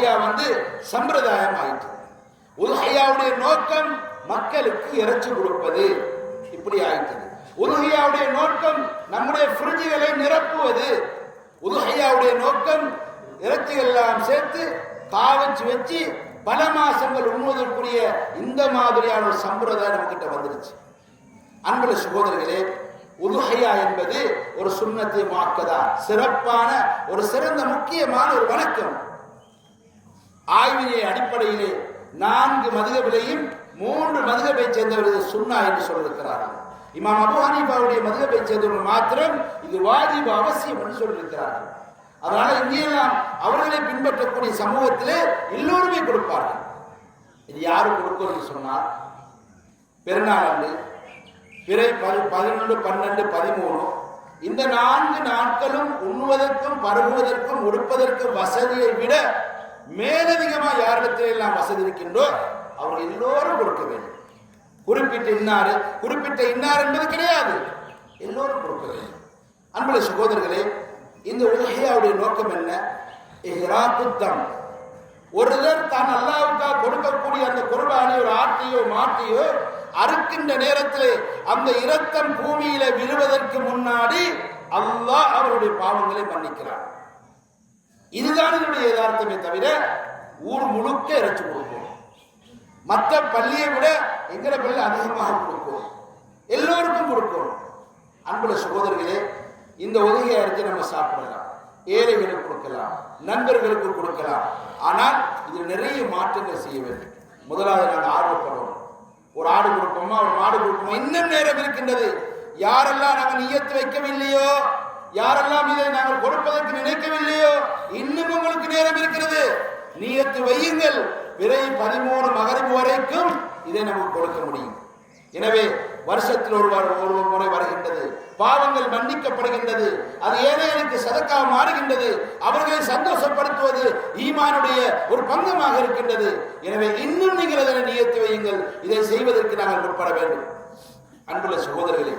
உதுஹையா சம்பிரதாயம் ஆயிற்று. உதுஹையாவுடைய நோக்கம் மக்களுக்கு இறைச்சி கொடுப்பது, இப்படி ஆயிட்டது. உதுஹையாவுடைய நோக்கம் நம்முடைய ஃப்ரிட்ஜுகளை நிரப்புவது. உதுஹையாவுடைய நோக்கம் இறைச்சிகள் எல்லாம் சேர்த்து காவச்சு வச்சு பல மாசங்கள் உண்ணுவதற்குரிய இந்த மாதிரியான ஒரு சம்பிரதாயம் நம்மகிட்ட வந்துருச்சு. அன்புள்ள சகோதரர்களே, உதுஹையா என்பது ஒரு சுன்னத்தை முஅக்கதா, சிறப்பான ஒரு சிறந்த முக்கியமான ஒரு வணக்கம். ஆய்வினை அடிப்படையிலே 4 மதுஹபிலையும் 3 மதுஹபை சேர்ந்தவர்கள் சுன்னா என்று சொல்லியிருக்கிறார்கள். இமாம் அபூ ஹனீஃபாவுடைய மதுஹபை சேர்ந்தவர்கள் மாத்திரம் இது வாஜிப், அவசியம் என்று சொல்லியிருக்கிறார்கள். அதனால இங்கெல்லாம் அவர்களை பின்பற்றக்கூடிய சமூகத்திலே எல்லோருமே கொடுப்பார்கள். இது யாரு கொடுக்கணும்னு சொன்னால், பெருநாள் அன்று பிறை 11, 12, 13 இந்த 4 நாட்களும் உண்ணுவதற்கும் பருகுவதற்கும் உடுப்பதற்கும் வசதியை விட மேலதிகமாக யாரிடத்தில் எல்லாம் வசதி இருக்கின்றோ அவர்கள் எல்லோரும் கொடுக்க வேண்டும். குறிப்பிட்ட இன்னார் என்பது கிடையாது, எல்லோரும் கொடுக்க வேண்டும். அன்புள்ள சகோதரர்களே, இந்த உதுஹையாவுடைய நோக்கம் என்ன? இஹ்ராகுத்தம். ஒருவர் தான் அல்லாஹ்வுக்காக கொடுக்கக்கூடிய அந்த குர்பானை, ஒரு ஆட்டையோ மாட்டையோ அறுக்கின்ற நேரத்தில் அந்த இரத்தம் பூமியில விழுவதற்கு முன்னாடி அல்லாஹ் அவருடைய பாவங்களை மன்னிக்கிறார். இதுதான் என்னுடைய யதார்த்தமே தவிர ஊர் முழுக்க இறைச்சி கொடுப்போம். மற்ற பள்ளியை விட எங்களை பள்ளி அதிகமாக கொடுப்போம், எல்லோருக்கும் கொடுப்போம். அன்புள்ள சகோதரர்களே, இந்த உதவியை அரிசி நம்ம சாப்பிடலாம், ஏழைகளுக்கு கொடுக்கலாம், நண்பர்களுக்கு கொடுக்கலாம். ஆனால் இதில் நிறைய மாற்றங்கள் செய்ய வேண்டும். முதலாவது நாங்கள் ஆர்வப்படுறோம். ஒரு ஆடு கொடுப்போமா, ஒரு மாடு கொடுப்போமா, இன்னும் நேரம் இருக்கின்றது. யாரெல்லாம் நாங்கள் நியத்து வைக்கவில்லையோ, யாரெல்லாம் இதை நாங்கள் கொடுப்பதற்கு நினைக்கவில்லையோ, இன்னும் உங்களுக்கு நேரம் இருக்கிறது. நியத்து வையுங்கள். பிறை 13 மகரிப் வரைக்கும் இதை நமக்கு கொடுக்க முடியும். எனவே வருஷத்தில் ஒரு முறை வருகின்றது, பாவங்கள் மன்னிக்கப்படுகின்றது, அது ஏழைகளுக்கு சதக்கா மாறுகின்றது, அவர்களை சந்தோஷப்படுத்துவது ஈமானுடைய ஒரு பங்கமாக இருக்கின்றது. எனவே இன்னும் நீங்கள் அதனை நியத்து வையுங்கள். இதை செய்வதற்கு நாங்கள் முற்பட வேண்டும். அன்புள்ள சகோதரர்களே,